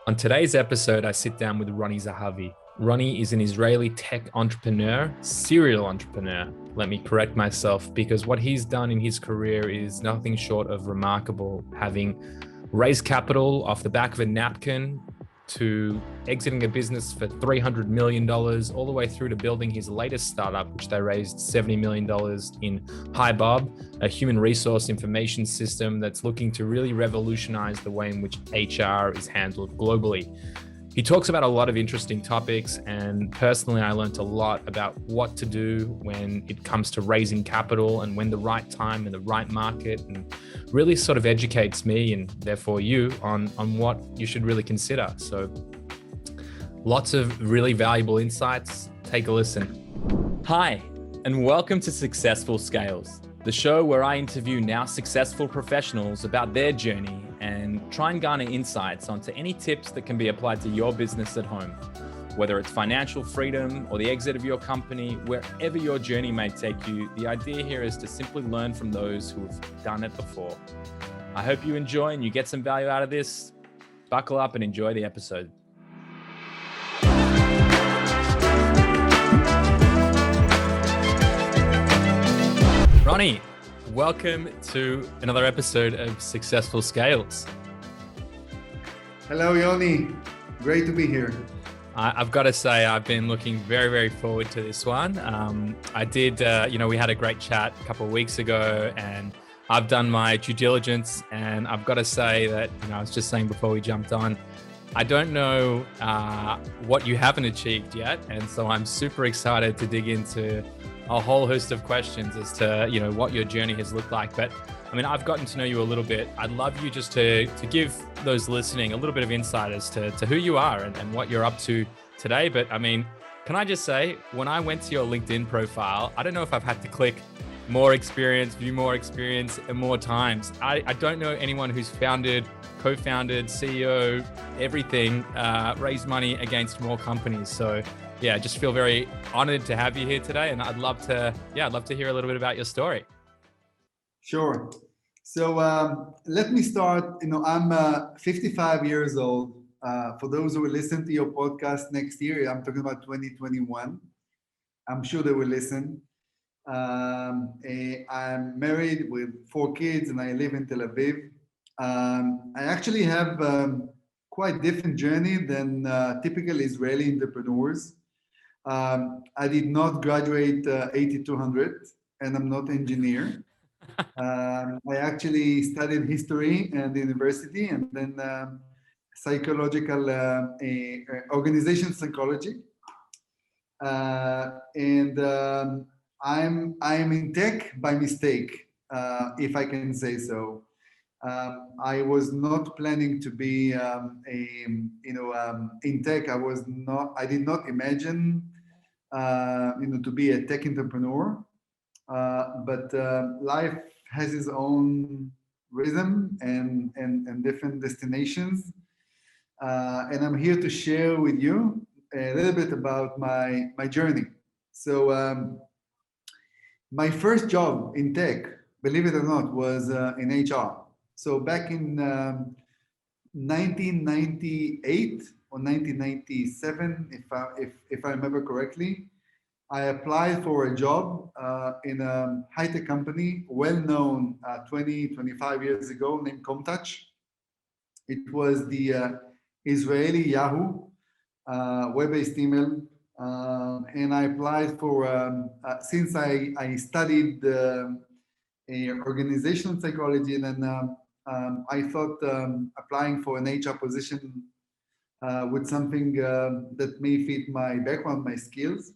On today's episode, I sit down with Ronni Zehavi. Ronni is an Israeli tech entrepreneur, serial entrepreneur. Let me correct myself, because what he's done in his career is nothing short of remarkable, having raised capital off the back of a napkin to exiting a business for $300 million, all the way through to building his latest startup, which they raised $70 million in Hibob, a human resource information system that's looking to really revolutionize the way in which HR is handled globally. He talks about a lot of interesting topics, and personally, I learned a lot about what to do when it comes to raising capital and when the right time and the right market, and really sort of educates me and therefore you on what you should really consider. So lots of really valuable insights. Take a listen. Hi, and welcome to Successful Scales, the show where I interview now successful professionals about their journey and try and garner insights onto any tips that can be applied to your business at home. Whether it's financial freedom or the exit of your company, wherever your journey may take you, the idea here is to simply learn from those who have done it before. I hope you enjoy and you get some value out of this. Buckle up and enjoy the episode. Ronni, welcome to another episode of Successful Scales. Hello, Yoni. Great to be here. I've got to say, I've been looking very, very forward to this one. I did, we had a great chat a couple of weeks ago, and I've done my due diligence, and I've got to say that, I was just saying before we jumped on, I don't know what you haven't achieved yet. And so I'm super excited to dig into a whole host of questions as to, what your journey has looked like. But I've gotten to know you a little bit. I'd love you just to give those listening a little bit of insight as to who you are and what you're up to today. But can I just say, when I went to your LinkedIn profile, I don't know if I've had to click more experience, view more experience, and more times. I don't know anyone who's founded, co-founded, CEO, everything, raised money against more companies. So yeah, I just feel very honored to have you here today. And I'd love to hear a little bit about your story. Sure. So let me start. I'm 55 years old. For those who will listen to your podcast next year, I'm talking about 2021. I'm sure they will listen. I'm married with 4 kids and I live in Tel Aviv. I actually have quite different journey than typical Israeli entrepreneurs. I did not graduate 8200 and I'm not an engineer. I actually studied history at the university and then psychological organization psychology. And I'm in tech by mistake, if I can say so. I was not planning to be in tech. I did not imagine to be a tech entrepreneur. But life has its own rhythm and different destinations. And I'm here to share with you a little bit about my journey. So my first job in tech, believe it or not, was in HR. So back in 1998 or 1997, if I remember correctly, I applied for a job in a high-tech company, well-known 25 years ago, named Comtouch. It was the Israeli Yahoo web-based email. And I applied for, since I studied organizational psychology, and then I thought applying for an HR position with something that may fit my background, my skills.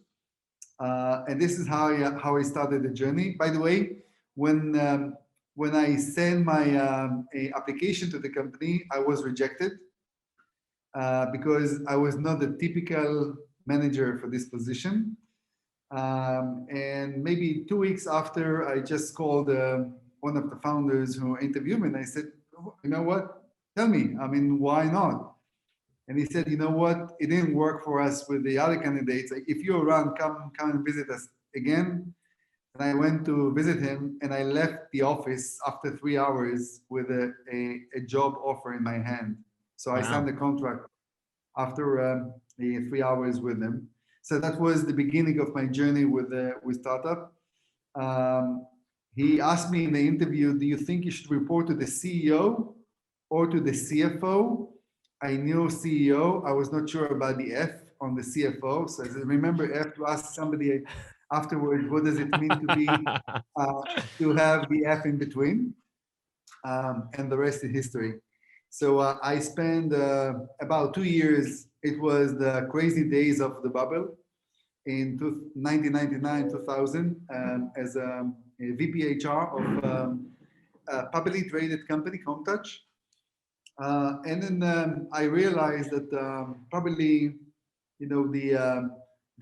And this is how I started the journey. By the way, when I sent my application to the company, I was rejected because I was not the typical manager for this position. And maybe 2 weeks after, I just called one of the founders who interviewed me, and I said, you know what? Tell me, why not? And he said, you know what? It didn't work for us with the other candidates. If you're around, come and visit us again. And I went to visit him, and I left the office after 3 hours with a job offer in my hand. So I signed the contract after 3 hours with them. So that was the beginning of my journey with startup. Um, he asked me in the interview, "Do you think you should report to the CEO or to the CFO?" I knew CEO. I was not sure about the F on the CFO. So I said, remember F, to ask somebody afterwards, what does it mean to be to have the F in between? And the rest is history. So I spent about 2 years. It was the crazy days of the bubble in 1999, 2000, as a VP HR of a publicly traded company, HomeTouch. And then I realized that probably,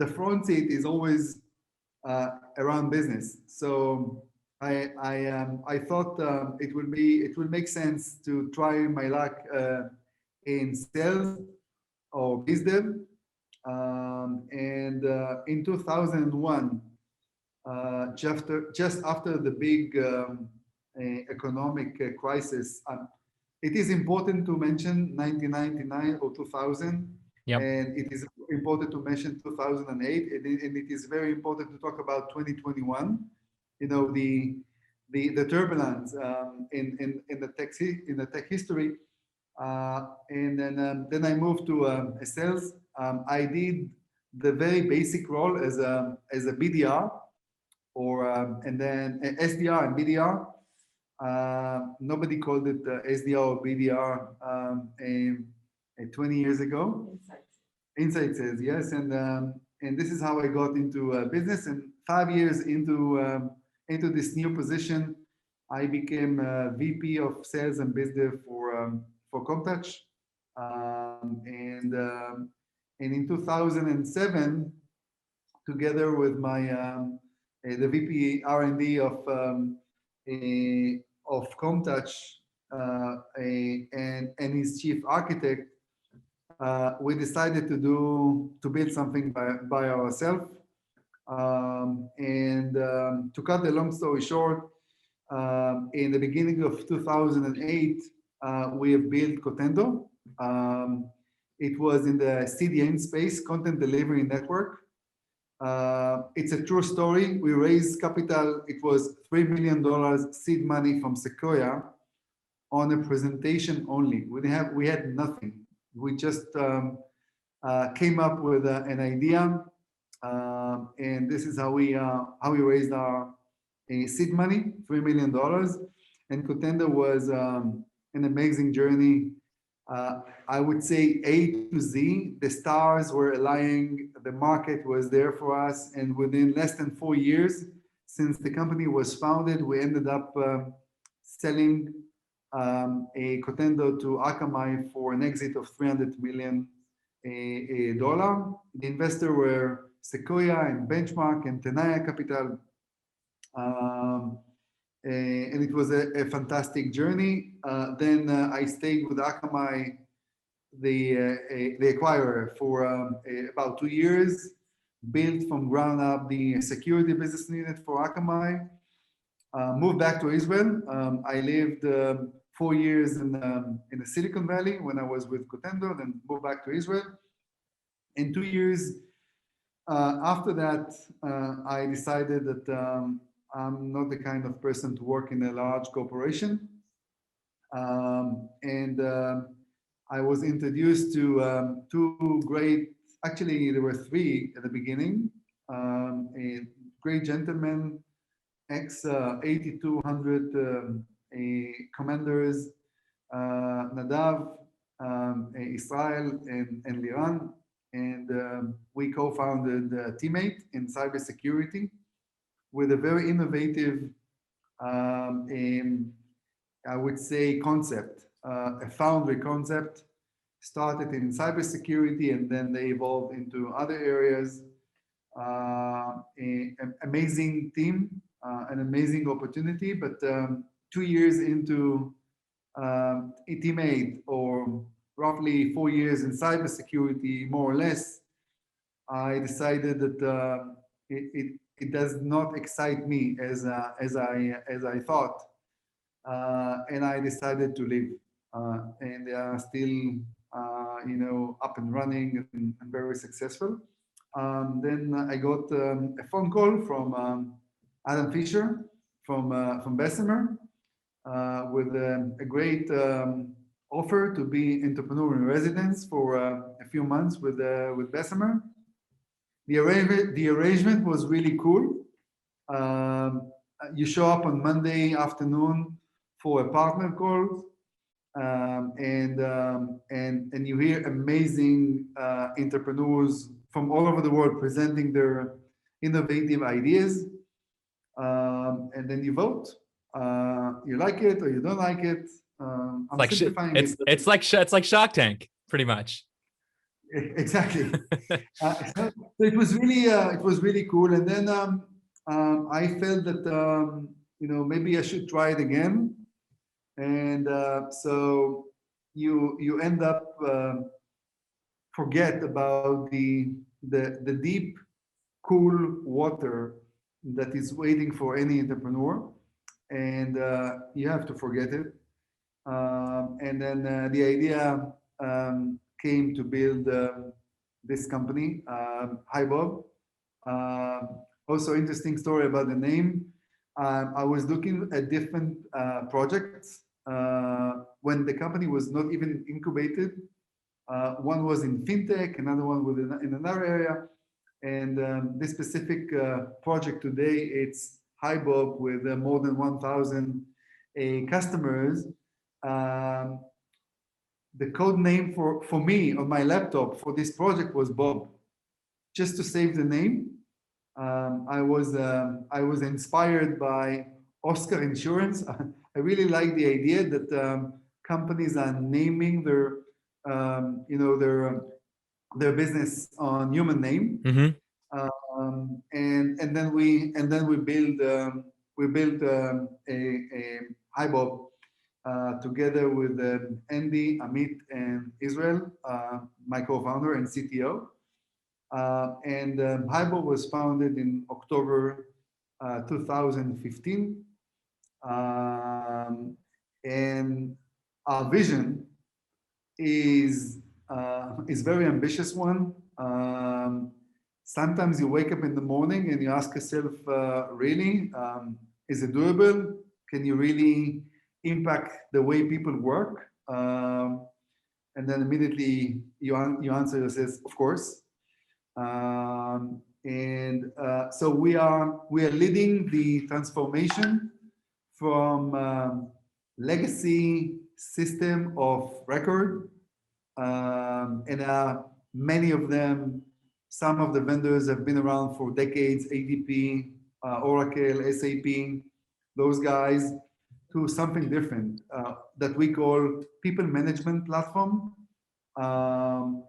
the front seat is always around business. So I thought it would make sense to try my luck in sales or biz dev. And in 2001, just after the big economic crisis, it is important to mention 1999 or 2000. Yep. And it is important to mention 2008, and it is very important to talk about 2021. The turbulence in the tech history. And then I moved to sales. I did the very basic role as a BDR, or and then SDR and BDR. Nobody called it SDR or BDR 20 years ago. Inside sales, yes, and this is how I got into business. And 5 years into this new position, I became VP of Sales and Business for ComTouch, and in 2007, together with my the VP R&D of ComTouch and his chief architect, we decided to build something by ourselves. To cut the long story short, in the beginning of 2008, we have built Cotendo. It was in the CDN space, content delivery network. It's a true story. We raised capital. It was $3 million seed money from Sequoia on a presentation only. We had nothing. We just came up with an idea, and this is how we raised our seed money, $3 million. And Cotendo was an amazing journey. I would say A to Z. The stars were aligning. The market was there for us, and within less than 4 years since the company was founded, we ended up selling a Cotendo to Akamai for an exit of $300 million. The investors were Sequoia and Benchmark and Tenaya Capital. And it was a fantastic journey. Then I stayed with Akamai, the acquirer, for about 2 years, built from ground up the security business unit for Akamai. Moved back to Israel. I lived 4 years in the Silicon Valley when I was with Cotendo, then moved back to Israel. In 2 years after that, I decided that I'm not the kind of person to work in a large corporation. And I was introduced to two great, actually there were three at the beginning, a great gentleman, ex-8200 commanders, Nadav, Israel, and Liran. And we co-founded Teammate in cybersecurity with a very innovative, I would say, concept, a foundry concept, started in cybersecurity, and then they evolved into other areas. An amazing team, an amazing opportunity, but 2 years into Teammate, or roughly 4 years in cybersecurity, more or less, I decided that it does not excite me as I thought, and I decided to leave. And still up and running and very successful. Then I got a phone call from Adam Fisher from Bessemer with a great offer to be entrepreneur in residence for a few months with Bessemer. The arrangement was really cool. You show up on Monday afternoon for a partner call, and you hear amazing entrepreneurs from all over the world presenting their innovative ideas, and then you vote. You like it or you don't like it. I'm like simplifying it. It's like Shark Tank, pretty much. Exactly. So it was really cool. And then I felt that maybe I should try it again. And so you end up forget about the deep, cool water that is waiting for any entrepreneur, and you have to forget it. And then the idea came to build this company, Hibob. Also, interesting story about the name. I was looking at different projects when the company was not even incubated. One was in fintech, another one was in another area. And this specific project today, it's Hibob with more than 1,000 customers. The code name for me on my laptop for this project was Bob. Just to save the name, I was inspired by Oscar Insurance. I really like the idea that companies are naming their business on human name. Mm-hmm. And then we build a Hibob together with Andy, Amit, and Israel, my co-founder and CTO. And Hibob was founded in October 2015. And our vision is very ambitious one. Sometimes you wake up in the morning and you ask yourself, really, is it doable? Can you really impact the way people work? And then immediately you answer yourself, of course. So we are leading the transformation from legacy system of record, and many of them, some of the vendors have been around for decades, ADP, Oracle, SAP, those guys, to something different that we call people management platform, or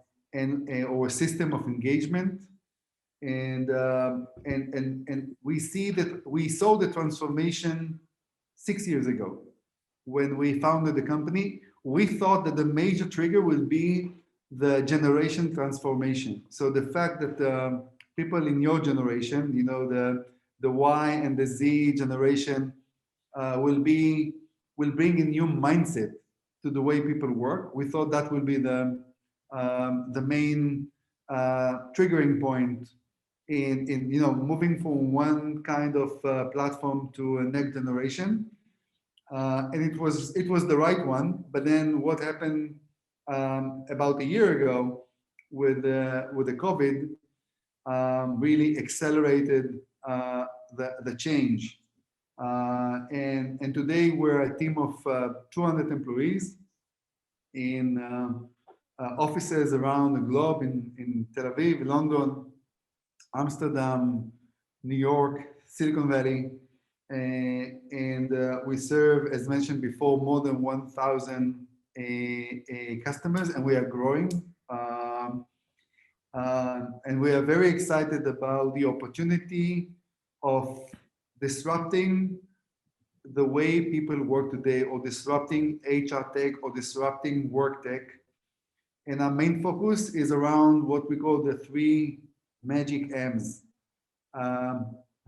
a system of engagement. And we saw the transformation 6 years ago when we founded the company. We thought that the major trigger will be the generation transformation. So the fact that people in your generation, the Y and the Z generation, will bring a new mindset to the way people work. We thought that will be the main triggering point in moving from one kind of platform to a next generation. And it was the right one. But then what happened about a year ago with the COVID really accelerated the change. And today we're a team of 200 employees in offices around the globe, in Tel Aviv, London, Amsterdam, New York, Silicon Valley. And we serve, as mentioned before, more than 1,000 customers, and we are growing. And we are very excited about the opportunity of disrupting the way people work today, or disrupting HR tech, or disrupting work tech. And our main focus is around what we call the 3 magic M's.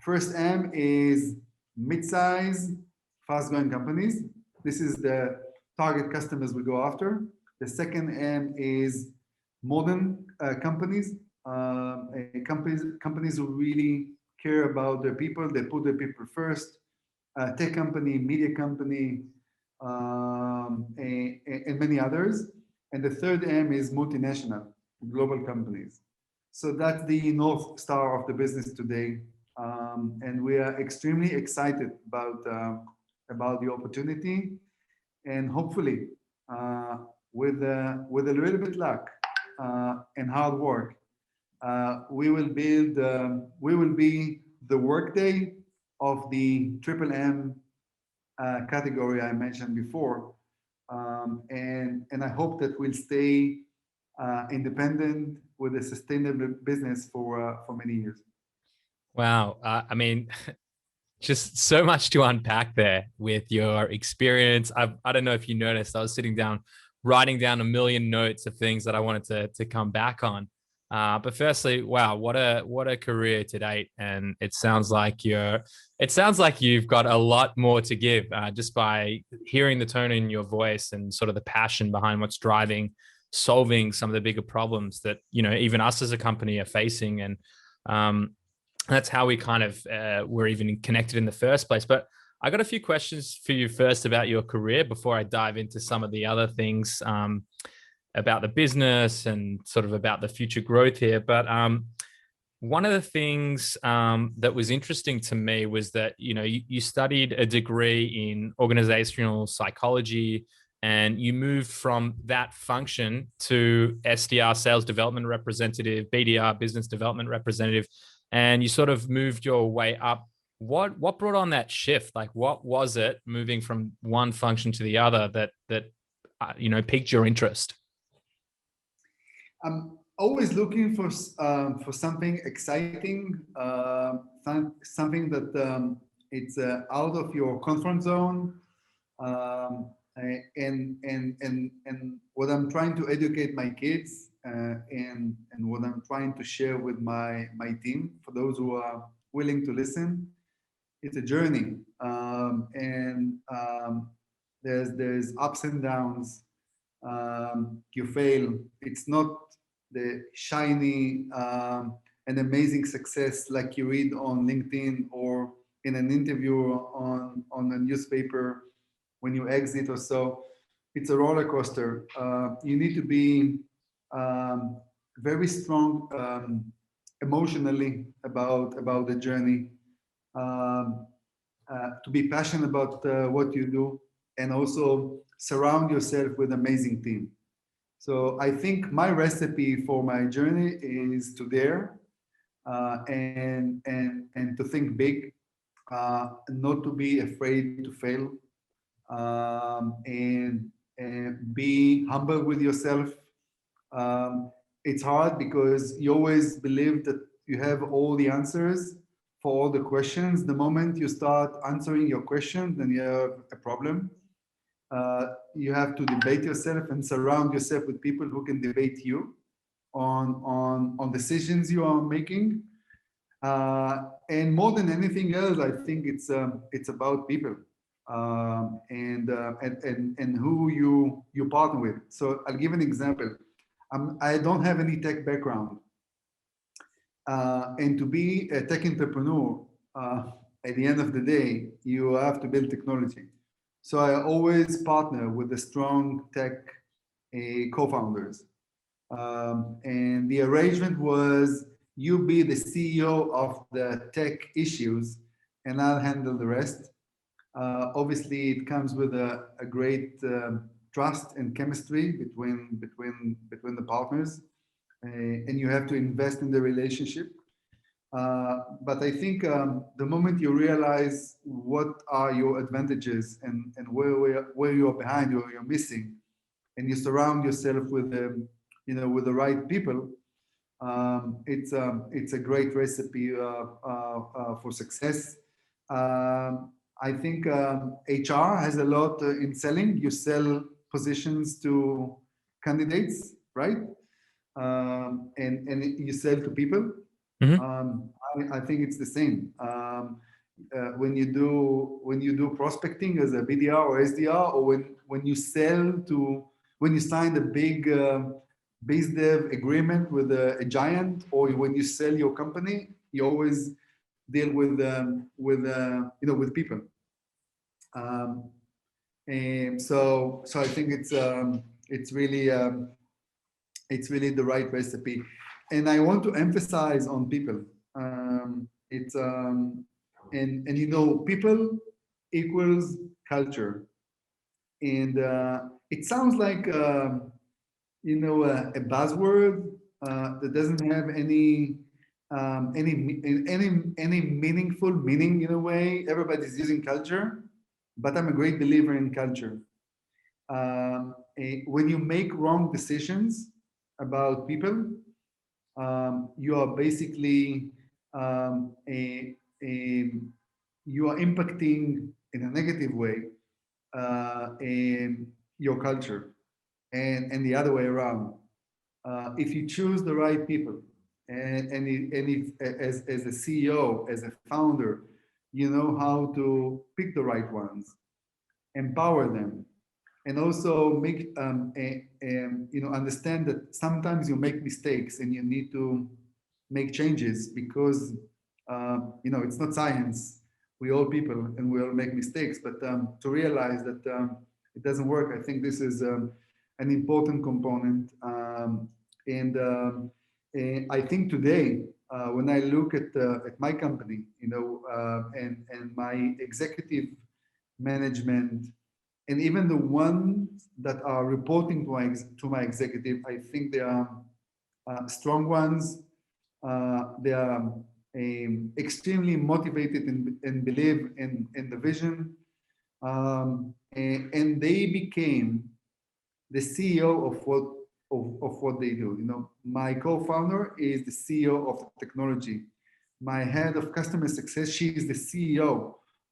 First M is mid-size, fast-growing companies. This is the target customers we go after. The second M is modern companies. Companies who really care about their people. They put their people first. Tech company, media company, and many others. And the third M is multinational, global companies. So that's the North Star of the business today. And we are extremely excited about the opportunity. And hopefully, with a little bit luck and hard work, we will be the workday of the triple M category I mentioned before, and I hope that we'll stay independent with a sustainable business for many years. Wow. I mean, just so much to unpack there with your experience. I don't know if you noticed, I was sitting down, writing down a million notes of things that I wanted to come back on. But firstly, wow, what a career to date. And it sounds like you've got a lot more to give, just by hearing the tone in your voice and sort of the passion behind what's driving, solving some of the bigger problems that, even us as a company are facing. And that's how we kind of were even connected in the first place. But I got a few questions for you first about your career before I dive into some of the other things about the business and sort of about the future growth here. But one of the things that was interesting to me was that, you studied a degree in organizational psychology, and you moved from that function to SDR, sales development representative, BDR, business development representative, and you sort of moved your way up. What brought on that shift? Like, what was it moving from one function to the other that piqued your interest? I'm always looking for something exciting, something that it's out of your comfort zone, and what I'm trying to educate my kids, and what I'm trying to share with my team, for those who are willing to listen. It's a journey, and there's ups and downs. You fail. It's not the shiny and amazing success like you read on LinkedIn or in an interview on a newspaper when you exit or so. It's a roller coaster. You need to be very strong emotionally about the journey, to be passionate about what you do, and also surround yourself with amazing team. So I think my recipe for my journey is to dare, and to think big, not to be afraid to fail, and be humble with yourself. It's hard because you always believe that you have all the answers for all the questions. The moment you start answering your question, then you have a problem. You have to debate yourself and surround yourself with people who can debate you on decisions you are making. And more than anything else, I think it's about people, and who you partner with. So I'll give an example. I don't have any tech background, and to be a tech entrepreneur, at the end of the day, you have to build technology. So I always partner with the strong tech co-founders. And the arrangement was, you be the CEO of the tech issues and I'll handle the rest. Obviously, it comes with a great trust and chemistry between the partners, and you have to invest in the relationship. But I think the moment you realize what are your advantages and where you are behind, or you're missing, and you surround yourself with with the right people, it's a great recipe for success. I think HR has a lot in selling. You sell positions to candidates, right? And you sell to people. I think it's the same. When you do prospecting as a BDR or SDR, or when you sell to when you sign a big biz dev agreement with a giant, or when you sell your company, you always deal with with people. And so I think it's really the right recipe. And I want to emphasize on people. It's and people equals culture, and it sounds like a buzzword that doesn't have any meaningful meaning in a way. Everybody's using culture, but I'm a great believer in culture. When you make wrong decisions about people, you are basically you are impacting in a negative way in your culture, and the other way around. If you choose the right people, and if as a CEO, as a founder, you know how to pick the right ones, empower them, and also make understand that sometimes you make mistakes and you need to make changes, because it's not science. We all people and we all make mistakes, but to realize that it doesn't work, I think this is an important component. And I think today, when I look at my company, and my executive management, and even the ones that are reporting to my executive, I think they are strong ones. They are extremely motivated and believe in the vision. And they became the CEO of what they do. My co-founder is the CEO of technology. My head of customer success, she is the CEO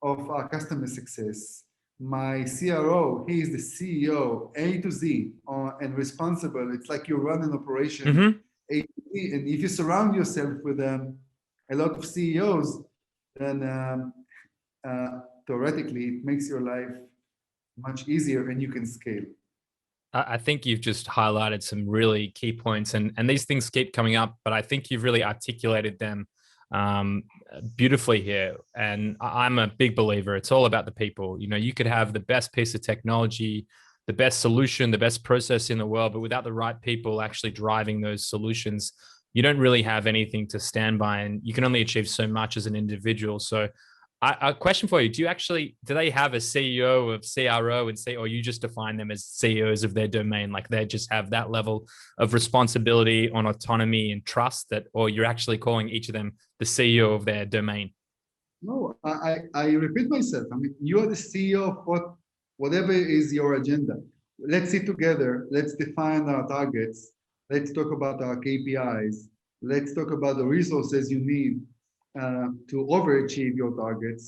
of our customer success. My CRO, he is the CEO, A to Z, and responsible. It's like you run an operation, A to Z. And if you surround yourself with a lot of CEOs, then theoretically, it makes your life much easier and you can scale. I think you've just highlighted some really key points, and these things keep coming up, but I think you've really articulated them beautifully here. And I'm a big believer. It's all about the people. You could have the best piece of technology, the best solution, the best process in the world, but without the right people actually driving those solutions, you don't really have anything to stand by, and you can only achieve so much as an individual. So a question for you: do they have a CEO of CRO and say, or you just define them as CEOs of their domain? Like they just have that level of responsibility on autonomy and trust that, or you're actually calling each of them the CEO of their domain? No, I repeat myself. I mean, you are the CEO of whatever is your agenda. Let's sit together. Let's define our targets. Let's talk about our KPIs. Let's talk about the resources you need to overachieve your targets,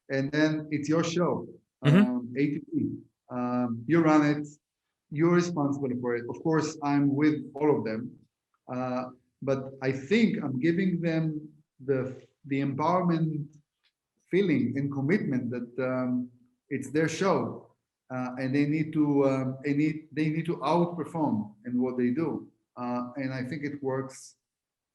and then it's your show. A to B. You run it. You're responsible for it. Of course, I'm with all of them, but I think I'm giving them the empowerment feeling and commitment that it's their show, and they need to outperform in what they do. And I think it works.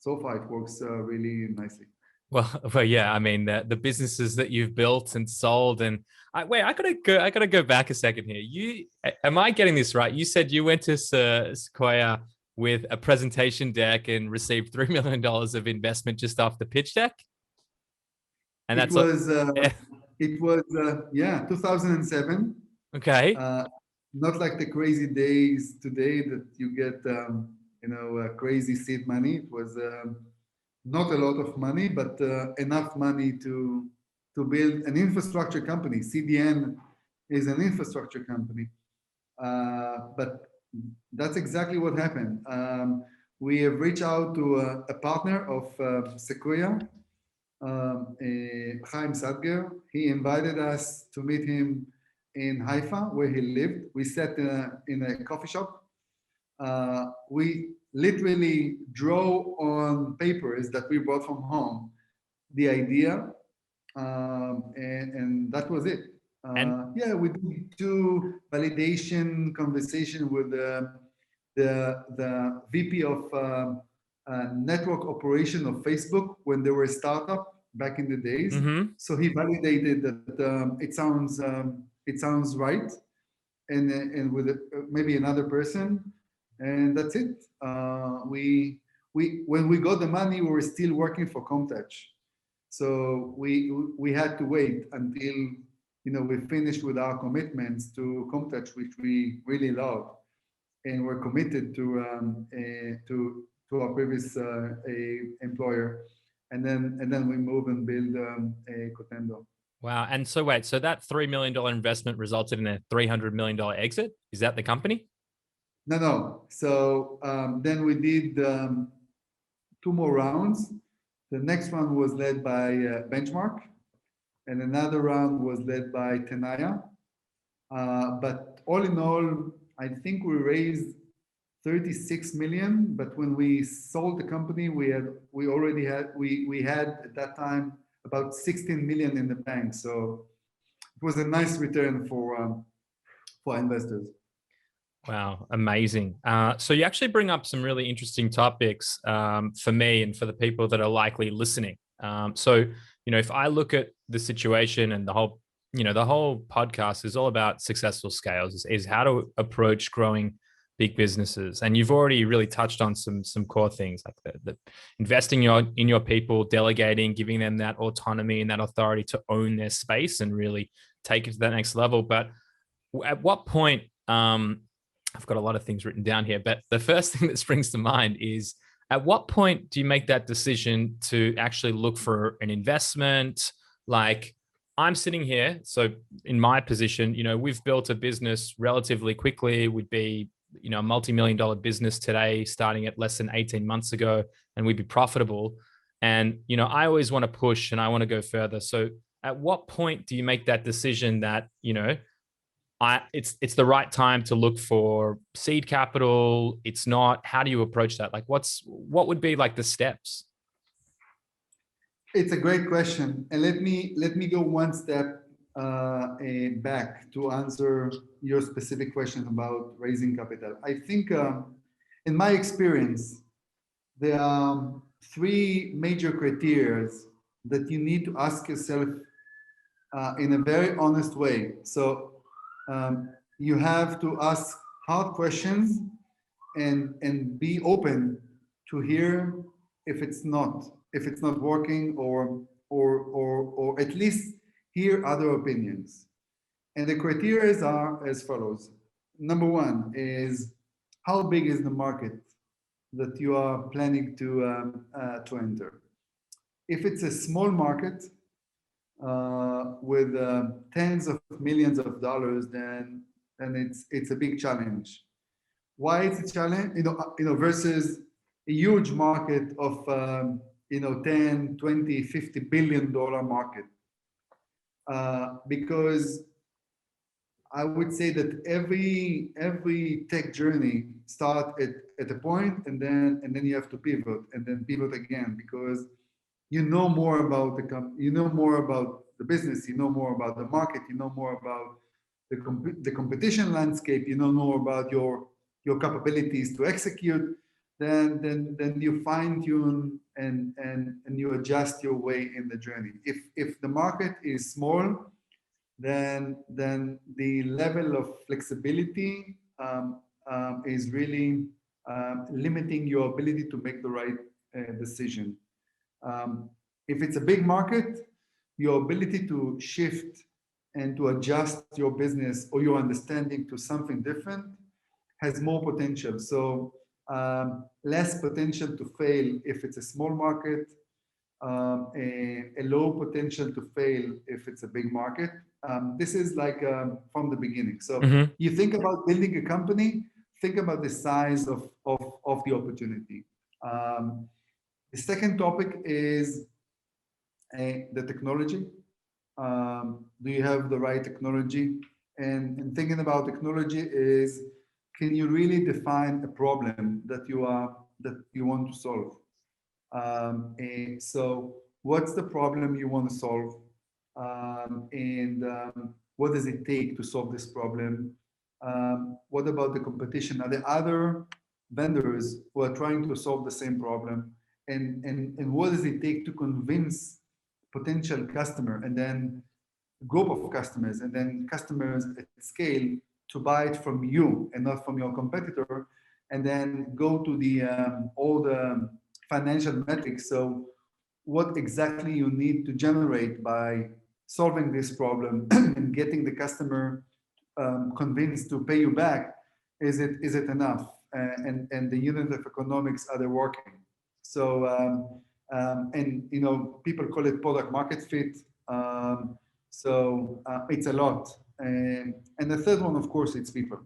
So far, it works really nicely. Well, yeah. I mean, the businesses that you've built and sold, and I gotta go back a second here. Am I getting this right? You said you went to Sequoia with a presentation deck and received $3 million of investment just off the pitch deck, and it was 2007. Okay. Not like the crazy days today that you get crazy seed money. It was not a lot of money, but enough money to build an infrastructure company. CDN is an infrastructure company, but that's exactly what happened. We have reached out to a partner of Sequoia, Chaim Sadger. He invited us to meet him in Haifa, where he lived. We sat in a coffee shop. We literally draw on papers that we brought from home the idea, and that was it. Yeah, we did two validation conversation with the VP of network operation of Facebook when they were a startup back in the days. Mm-hmm. So he validated that it sounds right, and with maybe another person, and that's it. We when we got the money, we were still working for Comtouch, so we had to wait until we finished with our commitments to Comtouch, which we really love, and we're committed to our previous employer, and then we move and build a Cotendo. Wow. And so wait, so that $3 million investment resulted in a $300 million exit? Is that the company? No, no. So then we did two more rounds. The next one was led by Benchmark, and another round was led by Tenaya. But all in all, I think we raised 36 million. But when we sold the company, we had at that time about 16 million in the bank. So it was a nice return for investors. Wow, amazing. So you actually bring up some really interesting topics for me and for the people that are likely listening. So, if I look at the situation and the whole podcast is all about successful scales, is how to approach growing big businesses. And you've already really touched on some core things like the investing in your people, delegating, giving them that autonomy and that authority to own their space and really take it to that next level. But at what point, I've got a lot of things written down here, but the first thing that springs to mind is, at what point do you make that decision to actually look for an investment? Like, I'm sitting here, so in my position, we've built a business relatively quickly. We'd be, a multi-million-dollar business today, starting at less than 18 months ago, and we'd be profitable. And, I always want to push and I want to go further. So at what point do you make that decision that, it's the right time to look for seed capital? It's not. How do you approach that? Like, what would be like the steps? It's a great question, and let me go one step back to answer your specific question about raising capital. I think, in my experience, there are three major criteria that you need to ask yourself in a very honest way. So you have to ask hard questions and be open to hear if it's not working, or at least hear other opinions. And the criteria are as follows. Number one is, how big is the market that you are planning to enter? If it's a small market with tens of millions of dollars, then it's a big challenge. Why it's a challenge? Versus a huge market of 10, 20, 50 billion dollar market. Because I would say that every tech journey start at a point, and then you have to pivot and then pivot again, because you know more about the business, you know more about the market, you know more about the competition landscape, you know more about your capabilities to execute. Then you fine tune and you adjust your way in the journey. If the market is small, then the level of flexibility is really limiting your ability to make the right decision. If it's a big market, your ability to shift and to adjust your business or your understanding to something different has more potential. So less potential to fail if it's a small market, a low potential to fail if it's a big market. This is like from the beginning. So you think about building a company, think about the size of the opportunity. The second topic is the technology. Do you have the right technology? And thinking about technology is, can you really define a problem that you want to solve? So what's the problem you want to solve? And What does it take to solve this problem? What about the competition? Are there other vendors who are trying to solve the same problem? And what does it take to convince potential customer and then group of customers and then customers at scale to buy it from you and not from your competitor, and then go to the all the financial metrics. So what exactly you need to generate by solving this problem and getting the customer convinced to pay you back, is it enough? And the unit of economics, are they working? So and you know, people call it product market fit. It's a lot. And the third one, of course, it's people.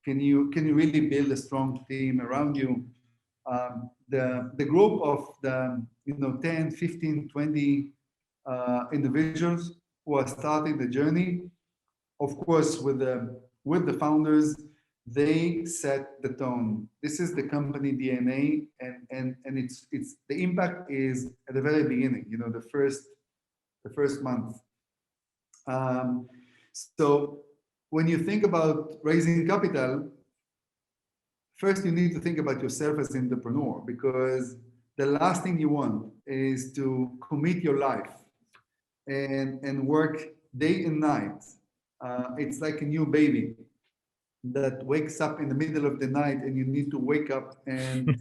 Can you really build a strong team around you? The group of the 10, 15, 20 individuals who are starting the journey, of course, with the founders, they set the tone. This is the company DNA, and it's the impact is at the very beginning, the first month. So when you think about raising capital, first you need to think about yourself as an entrepreneur, because the last thing you want is to commit your life and work day and night. It's like a new baby that wakes up in the middle of the night, and you need to wake up and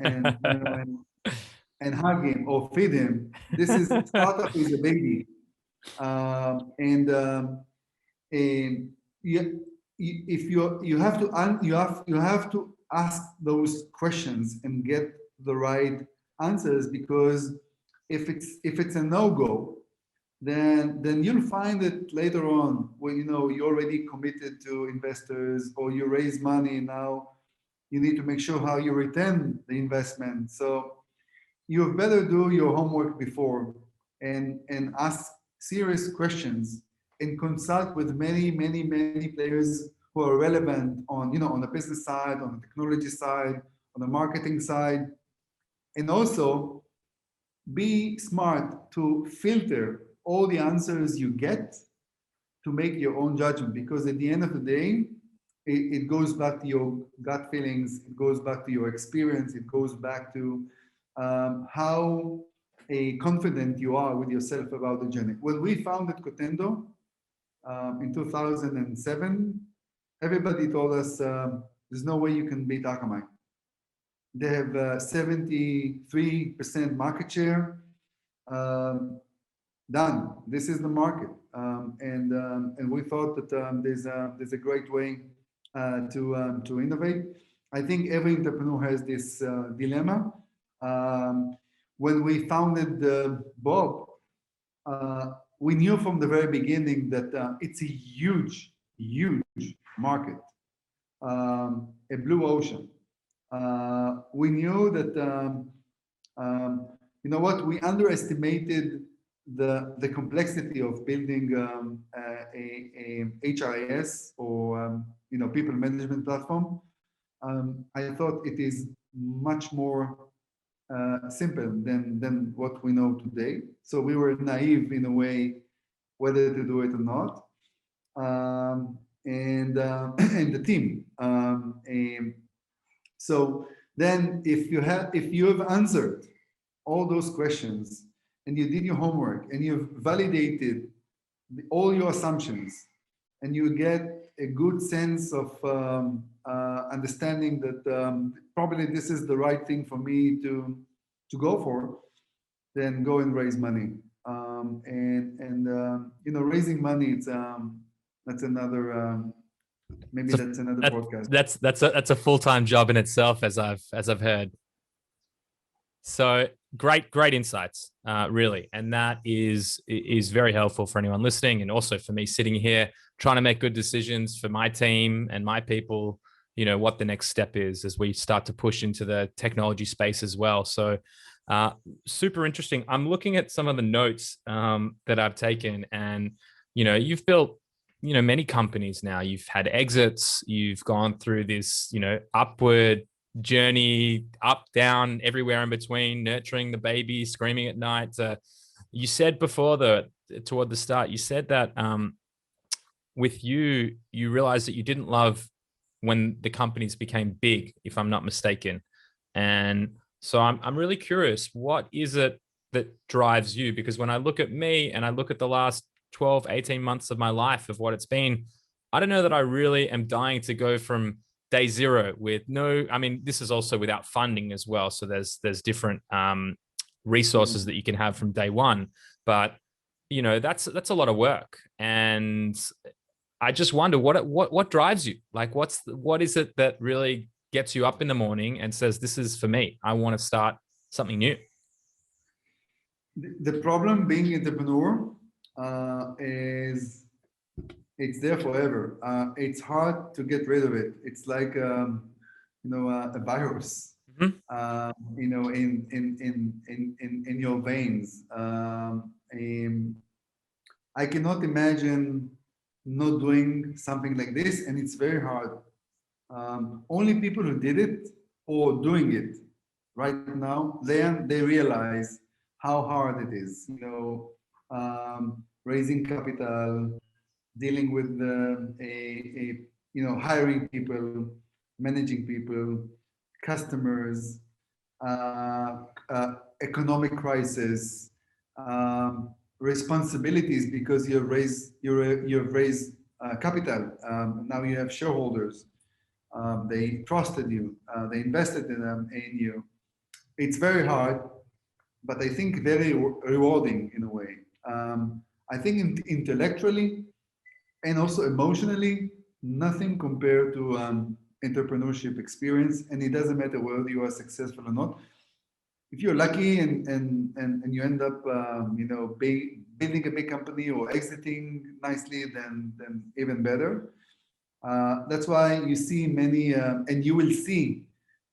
hug him or feed him. This is startup is a baby, and if you have to ask those questions and get the right answers, because if it's a no-go, then you'll find that later on, when you already committed to investors, or you raise money, now you need to make sure how you return the investment. So you better do your homework before and ask serious questions and consult with many players who are relevant on the business side, on the technology side, on the marketing side, and also be smart to filter all the answers you get to make your own judgment, because at the end of the day, it goes back to your gut feelings, it goes back to your experience, it goes back to how confident you are with yourself about the journey. When we founded Cotendo in 2007, everybody told us there's no way you can beat Akamai. They have 73% market share. Done. This is the market, and we thought that there's a great way to innovate. I think every entrepreneur has this dilemma. When we founded Bob, we knew from the very beginning that it's a huge market, a blue ocean. We knew that we underestimated the complexity of building a HRIS or people management platform. I thought it is much more simple than what we know today. So we were naive in a way whether to do it or not. And the team. So then, if you have answered all those questions, and you did your homework, and you've validated all your assumptions, and you get a good sense of understanding that probably this is the right thing for me to go for, then go and raise money. Raising money, it's that's another that's another podcast. That's a full-time job in itself, as I've heard. So great insights, really, and that is very helpful for anyone listening, and also for me sitting here trying to make good decisions for my team and my people. What the next step is as we start to push into the technology space as well. So super interesting. I'm looking at some of the notes that I've taken, and you've built many companies now. You've had exits. You've gone through this upward journey, up, down, everywhere in between, nurturing the baby, screaming at night. You said before toward the start, you said that with you, you realized that you didn't love when the companies became big, if I'm not mistaken. And so I'm really curious, what is it that drives you? Because when I look at me and I look at the last 12, 18 months of my life of what it's been, I don't know that I really am dying to go from day zero with no, I mean, this is also without funding as well. So there's different resources that you can have from day one. But you know, that's a lot of work. And I just wonder what drives you? Like what is it that really gets you up in the morning and says, this is for me. I want to start something new. The problem being entrepreneur is it's there forever. It's hard to get rid of it. It's like a virus, Mhm. in your veins. I cannot imagine not doing something like this, and it's very hard. Only people who did it or doing it right now, they realize how hard it is. Raising capital, dealing with hiring people, managing people, customers, economic crisis, responsibilities because you've raised capital. Now you have shareholders. They trusted you. They invested in you. It's very hard, but I think very rewarding in a way. I think intellectually and also emotionally, nothing compared to entrepreneurship experience. And it doesn't matter whether you are successful or not. If you're lucky and you end up, building a big company or exiting nicely, then even better. That's why you see many, and you will see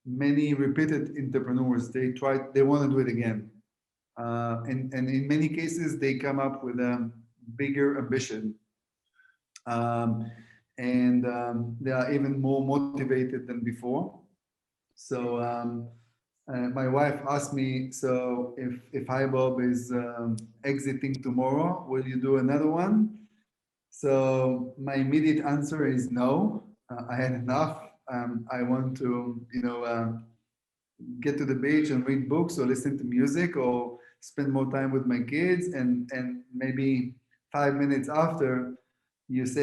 many repeated entrepreneurs. They want to do it again, and in many cases they come up with a bigger ambition, and they are even more motivated than before. So my wife asked me, so if Hibob is exiting tomorrow, will you do another one? So my immediate answer is no. I had enough. I want to, get to the beach and read books or listen to music or spend more time with my kids. And maybe 5 minutes after, you say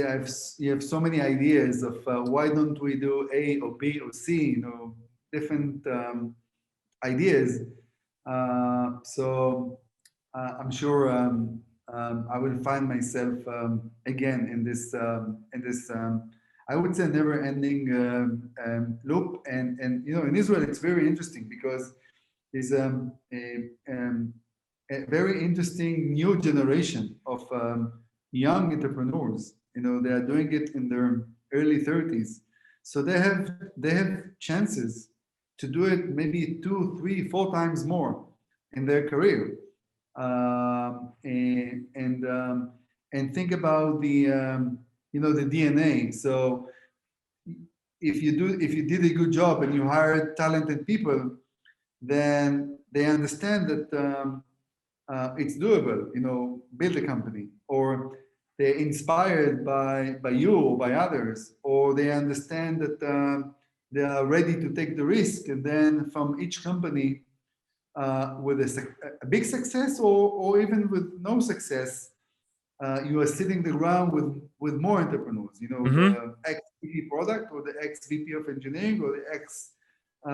you have so many ideas of why don't we do A or B or C, different ideas. So I'm sure I will find myself again in this I would say never-ending loop. And in Israel it's very interesting because there's a very interesting new generation of young entrepreneurs. They are doing it in their early 30s, so they have chances to do it maybe 2, 3, 4 times more in their career. And think about the DNA. So if you did a good job and you hired talented people, then they understand that it's doable. Build a company, or they're inspired by you or by others, or they understand that they are ready to take the risk, and then from each company, with a big success or even with no success, you are sitting the ground with more entrepreneurs. Mm-hmm. The ex-VP product or the ex-VP of engineering or the ex a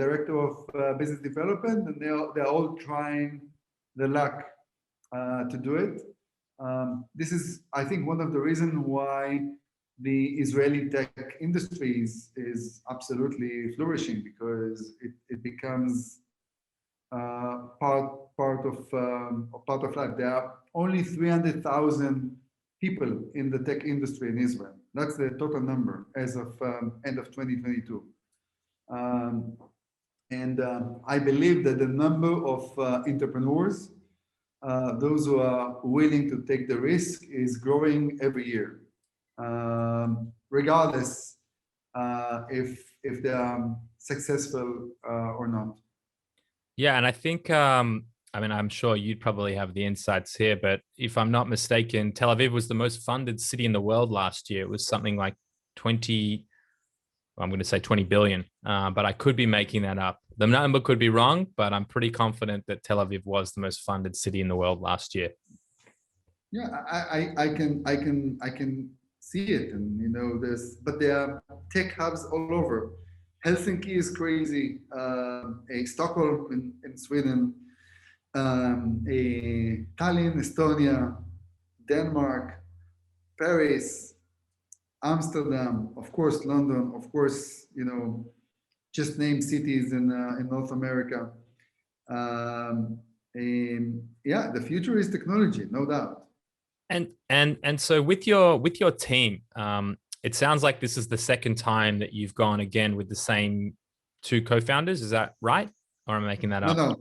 director of business development, and they're all trying their luck to do it. This is, I think, one of the reasons why the Israeli tech industry is absolutely flourishing, because it becomes part of life. There are only 300,000 people in the tech industry in Israel. That's the total number as of end of 2022. And I believe that the number of entrepreneurs, those who are willing to take the risk, is growing every year, regardless if they are successful or not. Yeah, and I think I mean, I'm sure you'd probably have the insights here, but if I'm not mistaken, Tel Aviv was the most funded city in the world last year. It was something like 20, I'm going to say 20 billion, but I could be making that up. The number could be wrong, but I'm pretty confident that Tel Aviv was the most funded city in the world last year. Yeah, I can see it, and this, but there are tech hubs all over. Helsinki is crazy. A Stockholm in Sweden, a Tallinn, Estonia, Denmark, Paris, Amsterdam, of course, London, of course, just name cities in North America. And yeah, the future is technology, no doubt. And so with your team, it sounds like this is the second time that you've gone again with the same two co-founders. Is that right? Or am I making that No, up?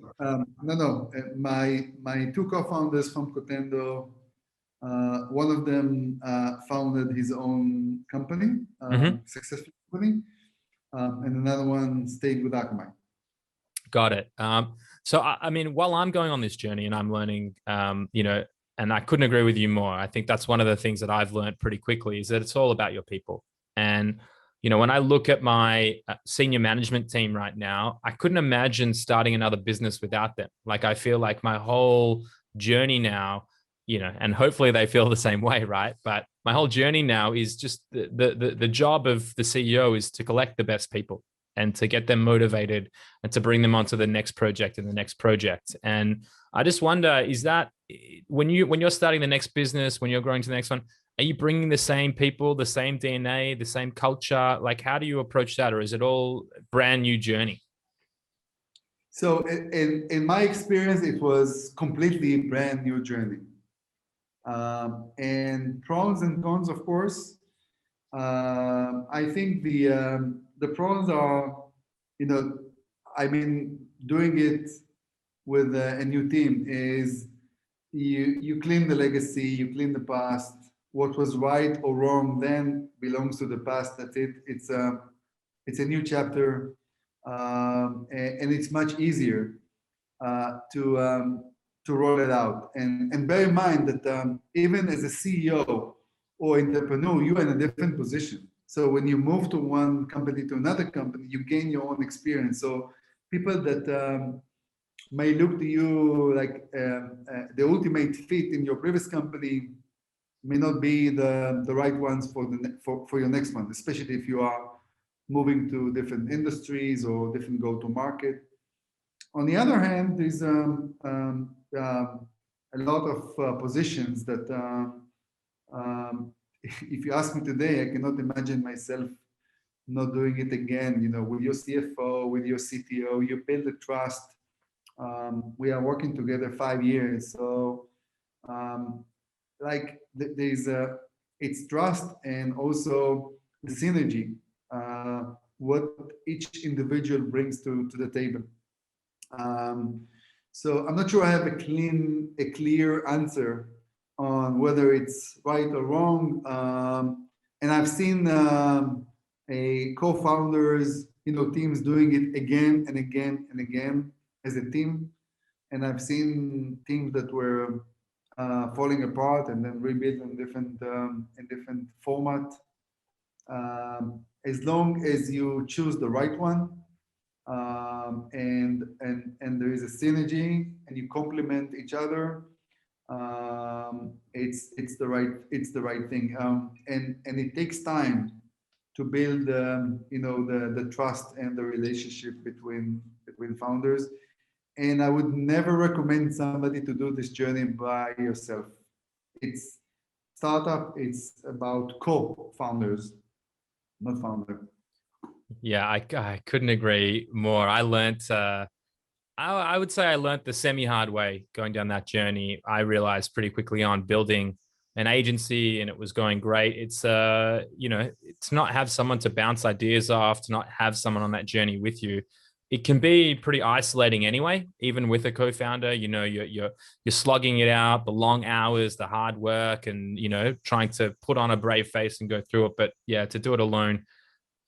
no, no. My two co-founders from Cotendo, one of them founded his own company, successful company, and another one stayed with Akamai. Got it. So I mean, while I'm going on this journey and I'm learning, and I couldn't agree with you more. I think that's one of the things that I've learned pretty quickly is that it's all about your people. And when I look at my senior management team right now, I couldn't imagine starting another business without them. Like I feel like my whole journey now, and hopefully they feel the same way, right? But my whole journey now is just the job of the CEO is to collect the best people and to get them motivated and to bring them onto the next project and the next project. And I just wonder, is that when you're starting the next business, when you're growing to the next one, are you bringing the same people, the same DNA, the same culture? Like, how do you approach that? Or is it all brand new journey? So in my experience, it was completely brand new journey. And pros and cons, of course. I think the pros are, I mean, doing it with a new team is you clean the legacy, you clean the past. What was right or wrong then belongs to the past. That's it. It's a new chapter, and it's much easier to roll it out. And bear in mind that even as a CEO or entrepreneur, you're in a different position. So when you move to one company to another company, you gain your own experience. So people that may look to you like the ultimate fit in your previous company may not be the right ones for your next one, especially if you are moving to different industries or different go-to-market. On the other hand, there's a lot of positions that if you ask me today, I cannot imagine myself not doing it again. With your CFO, with your CTO, you build the trust. We are working together 5 years, so it's trust and also the synergy, what each individual brings to the table. So I'm not sure I have a clear answer on whether it's right or wrong. And I've seen a co-founders, teams doing it again and again and again as a team. And I've seen teams that were falling apart and then rebuilt in different format. As long as you choose the right one, and there is a synergy and you complement each other, it's the right thing, and it takes time to build the trust and the relationship between founders. And I would never recommend somebody to do this journey by yourself. It's startup, it's about co-founders, not founder. Yeah, I couldn't agree more. I learned, I would say I learned the semi-hard way going down that journey. I realized pretty quickly on building an agency and it was going great. It's, to not have someone to bounce ideas off, to not have someone on that journey with you. It can be pretty isolating anyway, even with a co-founder. You're slugging it out, the long hours, the hard work, and trying to put on a brave face and go through it. But yeah, to do it alone,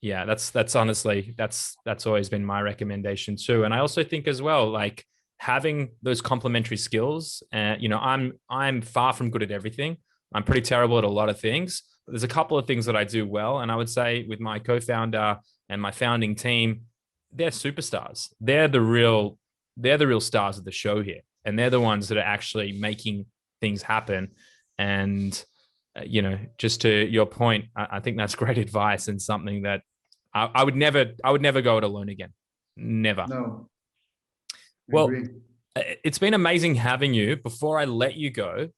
yeah, that's honestly that's always been my recommendation too. And I also think as well, like having those complementary skills. I'm far from good at everything. I'm pretty terrible at a lot of things. But there's a couple of things that I do well. And I would say with my co-founder and my founding team, they're superstars. They're the real stars of the show here. And they're the ones that are actually making things happen. And, just to your point, I think that's great advice and something that I would never go it alone again. Never. No. Well, it's been amazing having you. Before I let you go,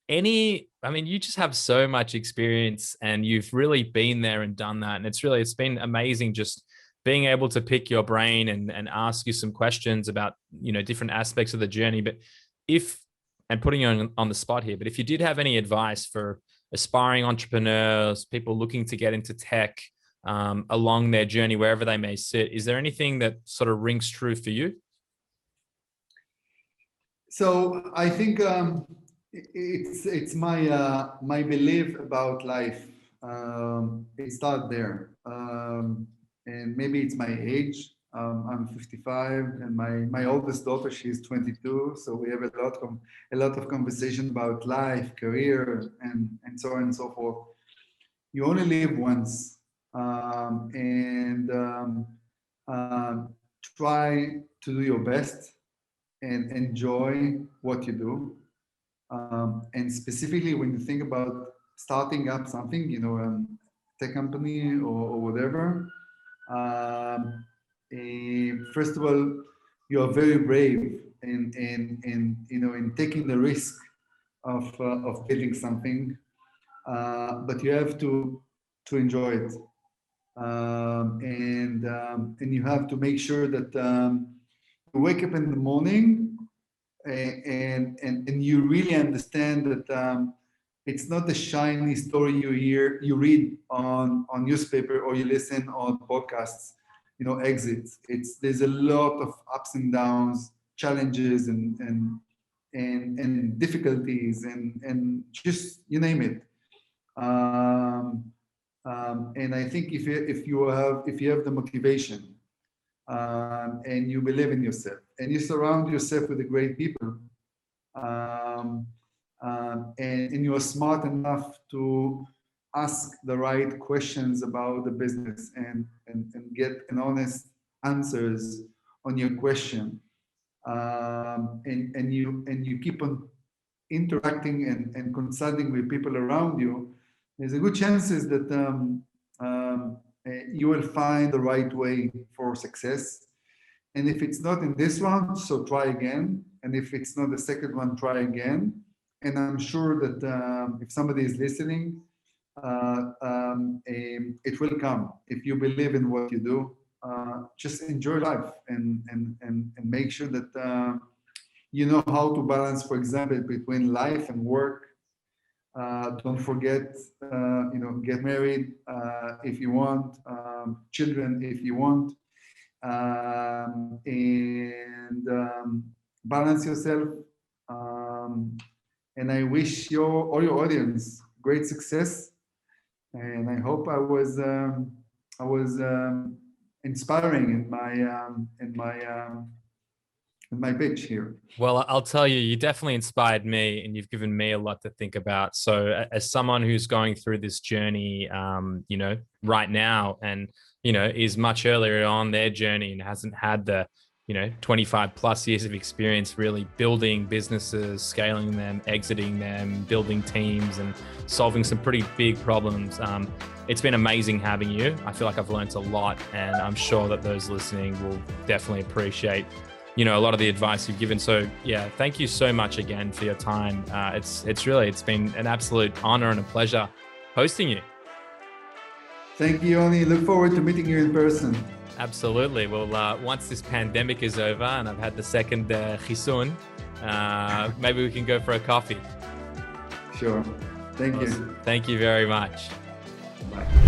you just have so much experience and you've really been there and done that. And it's been amazing just being able to pick your brain and ask you some questions about, different aspects of the journey. But putting you on the spot here, but if you did have any advice for aspiring entrepreneurs, people looking to get into tech along their journey, wherever they may sit, is there anything that sort of rings true for you? So I think it's my belief about life. It starts there, and maybe it's my age. I'm 55, and my oldest daughter, she's 22. So we have a lot of conversation about life, career, and so on and so forth. You only live once, and try to do your best and enjoy what you do. And specifically when you think about starting up something, tech company or whatever, first of all, you are very brave in taking the risk of building something, but you have to enjoy it, and you have to make sure that you wake up in the morning and you really understand that it's not the shiny story you read on newspaper or you listen on podcasts, exits. There's a lot of ups and downs, challenges and difficulties and just you name it. And I think if you have the motivation and you believe in yourself and you surround yourself with the great people, and you are smart enough to ask the right questions about the business and get an honest answers on your question, and you keep on interacting and consulting with people around you, there's a good chances that you will find the right way for success. And if it's not in this one, so try again. And if it's not the second one, try again. And I'm sure that if somebody is listening, it will come. If you believe in what you do, just enjoy life and make sure that you know how to balance, for example, between life and work. Don't forget, get married if you want, children if you want, and balance yourself. And I wish all your audience great success. And I hope I was inspiring in my pitch here. Well, I'll tell you, you definitely inspired me and you've given me a lot to think about. So as someone who's going through this journey, right now and, is much earlier on their journey and hasn't had the, 25 plus years of experience really building businesses, scaling them, exiting them, building teams and solving some pretty big problems. It's been amazing having you. I feel like I've learned a lot and I'm sure that those listening will definitely appreciate a lot of the advice you've given. So yeah, thank you so much again for your time. It's been an absolute honor and a pleasure hosting you. Thank you, Ronni. Look forward to meeting you in person. Absolutely. Well, once this pandemic is over and I've had the second chisun, maybe we can go for a coffee. Sure. Thank you. Thank you very much. Bye.